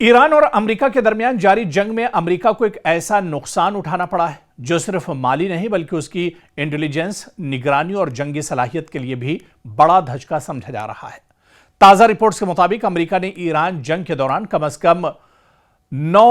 Iran और America के दरमियान जारी जंग में अमेरिका को एक ऐसा नुकसान उठाना पड़ा है जो सिर्फ माली नहीं बल्कि उसकी इंटेलिजेंस, निगरानी और जंगी सलाहियत के लिए भी बड़ा धचका समझा जा रहा है। ताजा रिपोर्ट्स के मुताबिक अमेरिका ने ईरान जंग के दौरान कम से कम 9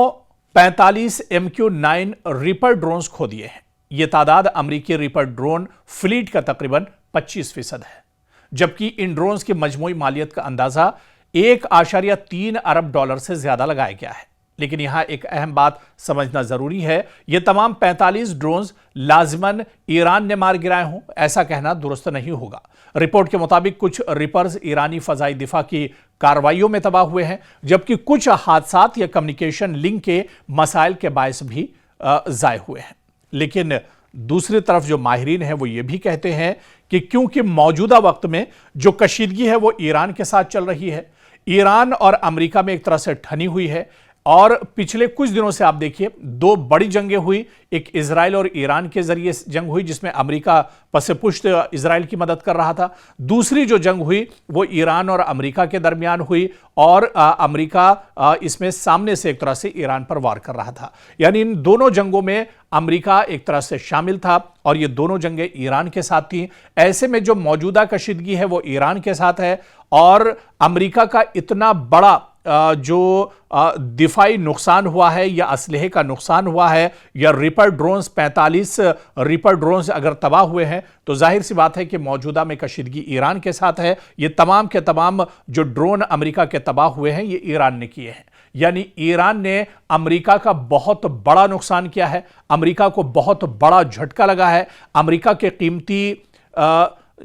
MQ-9 रीपर ड्रोन्स खो दिए हैं। यह तादाद अमेरिकी रीपर ड्रोन फ्लीट का तकरीबन 25% है, जबकि इन ड्रोन्स की मजमूई मालियत का अंदाजा 1.3 अरब डॉलर से ज्यादा लगाया गया है। लेकिन यहां एक अहम बात समझना जरूरी है, यह तमाम 45 ड्रोन्स लाजिमन ईरान ने मार गिराए हों, ऐसा कहना दुरुस्त नहीं होगा। रिपोर्ट के मुताबिक कुछ रिपर्स ईरानी फजाई दिफा की कार्रवाइयों में तबाह हुए हैं, जबकि कुछ हादसात या कम्युनिकेशन लिंक के मसाइल के बायस भी जाए हुए हैं। लेकिन दूसरी तरफ जो माहिरीन हैं वो ये भी कहते हैं कि क्योंकि मौजूदा वक्त में जो कशीदगी है वो ईरान के साथ चल रही है, ईरान और अमेरिका में एक तरह से ठनी हुई है। और पिछले कुछ दिनों से आप देखिए, दो बड़ी जंगें हुई, एक इजराइल और ईरान के जरिए जंग हुई जिसमें अमेरिका पसेपुश्त इजराइल की मदद कर रहा था। दूसरी जो जंग हुई वो ईरान और अमेरिका के दरमियान हुई और अमेरिका इसमें सामने से एक तरह से ईरान पर वार कर रहा था। यानी इन दोनों जंगों में अमेरिका एक तरह से शामिल था और ये दोनों जंगें ईरान के साथ थी। ऐसे में जो मौजूदा कशीदगी है वो ईरान के साथ है और अमेरिका का इतना बड़ा जो दिफाई नुकसान हुआ है या असलहे का नुकसान हुआ है या रिपर ड्रोन्स 45 रिपर ड्रोन्स अगर तबाह हुए हैं तो जाहिर सी बात है कि मौजूदा में कशीदगी ईरान के साथ है। ये तमाम के तमाम जो ड्रोन अमेरिका के तबाह हुए हैं ये ईरान ने किए हैं। यानी ईरान ने अमेरिका का बहुत बड़ा नुकसान किया है, अमेरिका को बहुत बड़ा झटका लगा है। अमेरिका के कीमती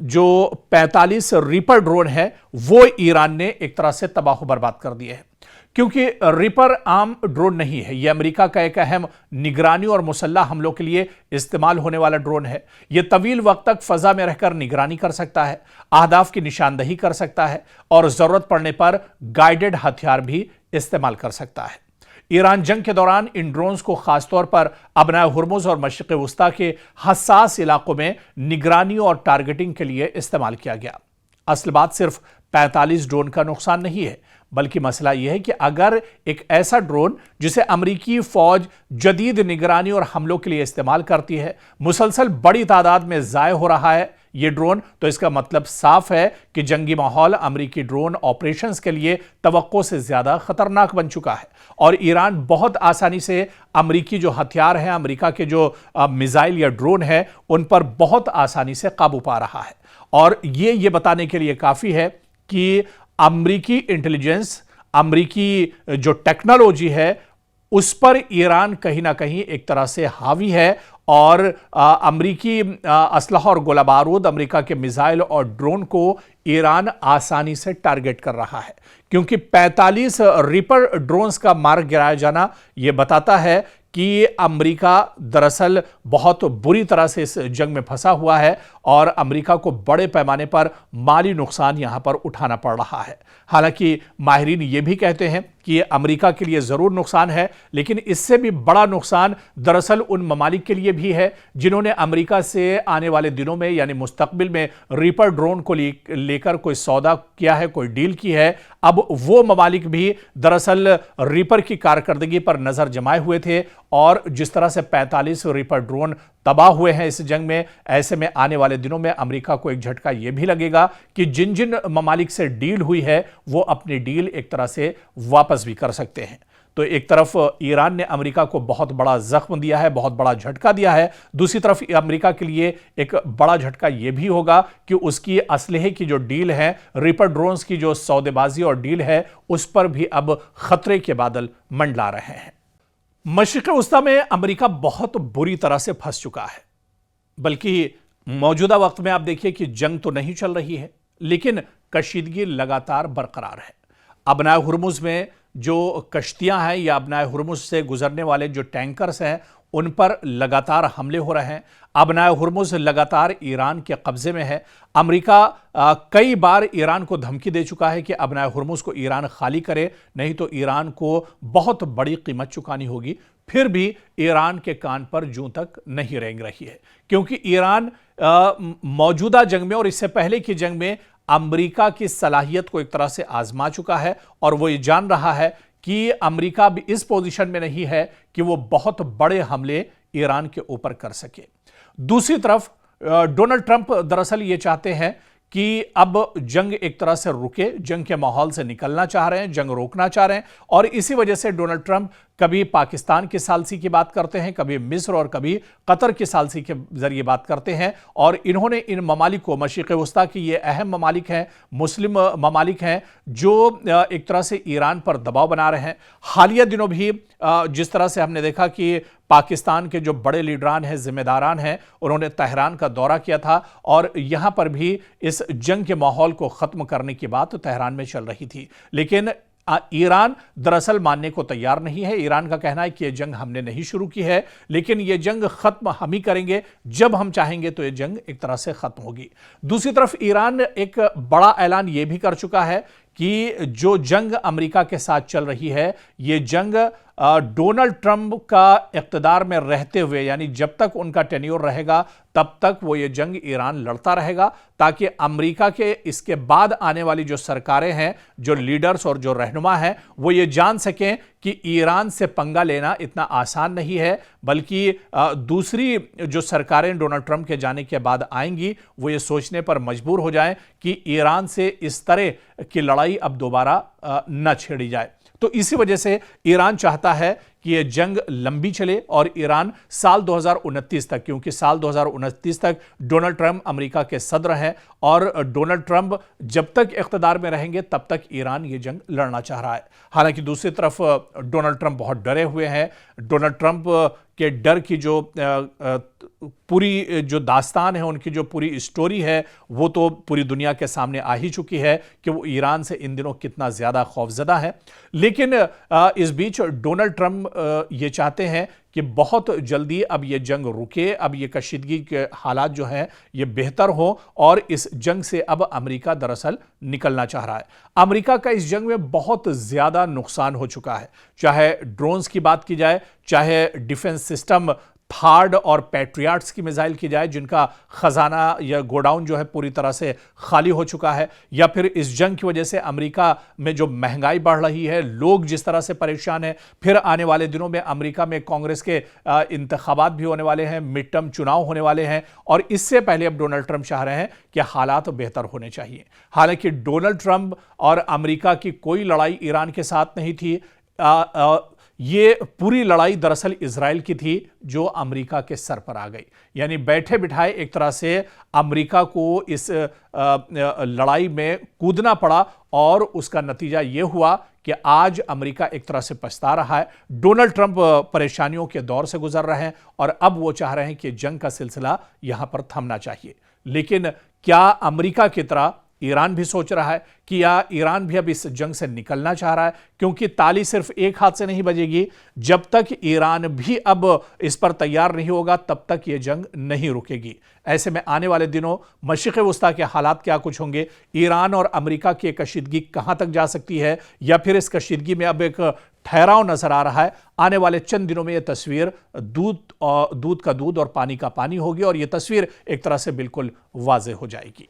जो 45 रीपर ड्रोन है वो ईरान ने एक तरह से तबाह बर्बाद कर दिए हैं, क्योंकि रीपर आम ड्रोन नहीं है। यह अमेरिका का एक अहम निगरानी और मुसल्लह हमलों के लिए इस्तेमाल होने वाला ड्रोन है। यह तवील वक्त तक फजा में रहकर निगरानी कर सकता है, अहदाफ की निशानदही कर सकता है और जरूरत पड़ने पर गाइडेड हथियार भी इस्तेमाल कर सकता है। ईरान जंग के दौरान इन ड्रोन्स को खासतौर पर अबनाए हुर्मुज और मशरिक़ वस्ता के हसास इलाकों में निगरानी और टारगेटिंग के लिए इस्तेमाल किया गया। असल बात सिर्फ 45 ड्रोन का नुकसान नहीं है, बल्कि मसला यह है कि अगर एक ऐसा ड्रोन जिसे अमेरिकी फौज जदीद निगरानी और हमलों के लिए इस्तेमाल करती है मुसलसल बड़ी तादाद में ज़ाय हो रहा है ये ड्रोन, तो इसका मतलब साफ है कि जंगी माहौल अमेरिकी ड्रोन ऑपरेशंस के लिए तवक्को से ज्यादा खतरनाक बन चुका है और ईरान बहुत आसानी से अमेरिकी जो हथियार हैं, अमेरिका के जो मिसाइल या ड्रोन है उन पर बहुत आसानी से काबू पा रहा है। और ये बताने के लिए काफी है कि अमेरिकी इंटेलिजेंस, अमेरिकी जो टेक्नोलॉजी है उस पर ईरान कहीं ना कहीं एक तरह से हावी है और अमेरिकी असलहा और गोला बारूद, अमेरिका के मिसाइल और ड्रोन को ईरान आसानी से टारगेट कर रहा है, क्योंकि 45 रीपर ड्रोन्स का मार गिराया जाना यह बताता है कि अमेरिका दरअसल बहुत बुरी तरह से इस जंग में फंसा हुआ है और अमेरिका को बड़े पैमाने पर माली नुकसान यहां पर उठाना पड़ रहा है। हालांकि माहिरीन ये भी कहते हैं कि ये अमेरिका के लिए ज़रूर नुकसान है, लेकिन इससे भी बड़ा नुकसान दरअसल उन ममालिक के लिए भी है जिन्होंने अमेरिका से आने वाले दिनों में यानी मुस्तकबिल में रीपर ड्रोन को लेकर कोई सौदा किया है, कोई डील की है। अब वो ममालिक भी दरअसल रीपर की कारकर्दगी पर नज़र जमाए हुए थे और जिस तरह से 45 रीपर ड्रोन तबाह हुए हैं इस जंग में, ऐसे में आने वाले दिनों में अमेरिका को एक झटका यह भी लगेगा कि जिन जिन ममालिक से डील हुई है वो अपनी डील एक तरह से वापस भी कर सकते हैं। तो एक तरफ ईरान ने अमेरिका को बहुत बड़ा जख्म दिया है, बहुत बड़ा झटका दिया है, दूसरी तरफ अमेरिका के लिए एक बड़ा झटका यह भी होगा कि उसकी असलहे की जो डील है, रीपर ड्रोन्स की जो सौदेबाजी और डील है, उस पर भी अब खतरे के बादल मंडला रहे हैं। मशरिक़ वस्ता में अमेरिका बहुत बुरी तरह से फंस चुका है, बल्कि मौजूदा वक्त में आप देखिए कि जंग तो नहीं चल रही है लेकिन कशीदगी लगातार बरकरार है। अबनाए हुर्मुज में जो कश्तियां हैं या अबनाए हुर्मुज से गुजरने वाले जो टैंकर्स हैं उन पर लगातार हमले हो रहे हैं। अबनाए हुर्मुज लगातार ईरान के कब्जे में है। अमेरिका कई बार ईरान को धमकी दे चुका है कि अबनाए हुर्मुज को ईरान खाली करे, नहीं तो ईरान को बहुत बड़ी कीमत चुकानी होगी। फिर भी ईरान के कान पर जूं तक नहीं रेंग रही है, क्योंकि ईरान मौजूदा जंग में और इससे पहले की जंग में अमेरिका की सलाहियत को एक तरह से आजमा चुका है और वो ये जान रहा है कि अमेरिका भी इस पोजीशन में नहीं है कि वो बहुत बड़े हमले ईरान के ऊपर कर सके। दूसरी तरफ डोनाल्ड ट्रंप दरअसल ये चाहते हैं कि अब जंग एक तरह से रुके, जंग के माहौल से निकलना चाह रहे हैं, जंग रोकना चाह रहे हैं, और इसी वजह से डोनाल्ड ट्रंप कभी पाकिस्तान की सालसी की बात करते हैं, कभी मिस्र और कभी कतर की सालसी के जरिए बात करते हैं। और इन्होंने इन ममालिक को, मशरिक़ वस्ता की ये अहम ममालिक हैं, मुस्लिम ममालिक हैं, जो एक तरह से ईरान पर दबाव बना रहे हैं। हालिया दिनों भी जिस तरह से हमने देखा कि पाकिस्तान के जो बड़े लीडरान हैं, जिम्मेदारान हैं, उन्होंने तेहरान का दौरा किया था और यहां पर भी इस जंग के माहौल को खत्म करने की बात तेहरान में चल रही थी। लेकिन ईरान दरअसल मानने को तैयार नहीं है। ईरान का कहना है कि यह जंग हमने नहीं शुरू की है, लेकिन यह जंग खत्म हम ही करेंगे, जब हम चाहेंगे तो यह जंग एक तरह से खत्म होगी। दूसरी तरफ ईरान एक बड़ा ऐलान यह भी कर चुका है कि जो जंग अमेरिका के साथ चल रही है, यह जंग डोनाल्ड ट्रंप का इक़्तिदार में रहते हुए, यानी जब तक उनका टेन्योर रहेगा तब तक वो ये जंग ईरान लड़ता रहेगा, ताकि अमेरिका के इसके बाद आने वाली जो सरकारें हैं, जो लीडर्स और जो रहनुमा हैं, वो ये जान सकें कि ईरान से पंगा लेना इतना आसान नहीं है, बल्कि दूसरी जो सरकारें डोनाल्ड ट्रंप के जाने के बाद आएंगी, वो ये सोचने पर मजबूर हो जाएं कि ईरान से इस तरह की लड़ाई अब दोबारा न छेड़ी जाए। तो इसी वजह से ईरान चाहता है कि यह जंग लंबी चले और ईरान साल 2029 तक, क्योंकि साल 2029 तक डोनाल्ड ट्रंप अमेरिका के सदर हैं और डोनाल्ड ट्रंप जब तक इख्तिदार में रहेंगे तब तक ईरान ये जंग लड़ना चाह रहा है। हालांकि दूसरी तरफ डोनाल्ड ट्रंप बहुत डरे हुए हैं। डोनाल्ड ट्रंप के डर की जो पूरी जो दास्तान है, उनकी जो पूरी स्टोरी है, वो तो पूरी दुनिया के सामने आ ही चुकी है कि वो ईरान से इन दिनों कितना ज़्यादा खौफजदा है। लेकिन इस बीच डोनाल्ड ट्रंप ये चाहते हैं कि बहुत जल्दी अब ये जंग रुके, अब ये कशीदगी के हालात जो हैं ये बेहतर हो, और इस जंग से अब अमेरिका दरअसल निकलना चाह रहा है। अमेरिका का इस जंग में बहुत ज़्यादा नुकसान हो चुका है, चाहे ड्रोन्स की बात की जाए, चाहे डिफेंस सिस्टम थार्ड और पैट्रियाट्स की मिसाइल की जाए, जिनका खजाना या गोडाउन जो है पूरी तरह से खाली हो चुका है, या फिर इस जंग की वजह से अमेरिका में जो महंगाई बढ़ रही है, लोग जिस तरह से परेशान हैं, फिर आने वाले दिनों में अमेरिका में कांग्रेस के इंतखाबात भी होने वाले हैं, मिड टर्म चुनाव होने वाले हैं, और इससे पहले अब डोनाल्ड ट्रंप चाह रहे हैं कि हालात बेहतर होने चाहिए। हालांकि डोनाल्ड ट्रंप और अमेरिका की कोई लड़ाई ईरान के साथ नहीं थी। ये पूरी लड़ाई दरअसल इजराइल की थी, जो अमेरिका के सर पर आ गई। यानी बैठे बिठाए एक तरह से अमेरिका को इस लड़ाई में कूदना पड़ा, और उसका नतीजा ये हुआ कि आज अमेरिका एक तरह से पछता रहा है। डोनाल्ड ट्रंप परेशानियों के दौर से गुजर रहे हैं और अब वो चाह रहे हैं कि जंग का सिलसिला यहां पर थमना चाहिए। लेकिन क्या अमेरिका की तरह ईरान भी सोच रहा है कि या ईरान भी अब इस जंग से निकलना चाह रहा है? क्योंकि ताली सिर्फ एक हाथ से नहीं बजेगी। जब तक ईरान भी अब इस पर तैयार नहीं होगा तब तक यह जंग नहीं रुकेगी। ऐसे में आने वाले दिनों मशरिक़ वस्ता के हालात क्या कुछ होंगे, ईरान और अमेरिका की कशीदगी कहां तक जा सकती है, या फिर इस कशीदगी में अब एक ठहराव नजर आ रहा है। आने वाले चंद दिनों में यह तस्वीर दूध का दूध और पानी का पानी होगी, और यह तस्वीर एक तरह से बिल्कुल वाज़ेह हो जाएगी।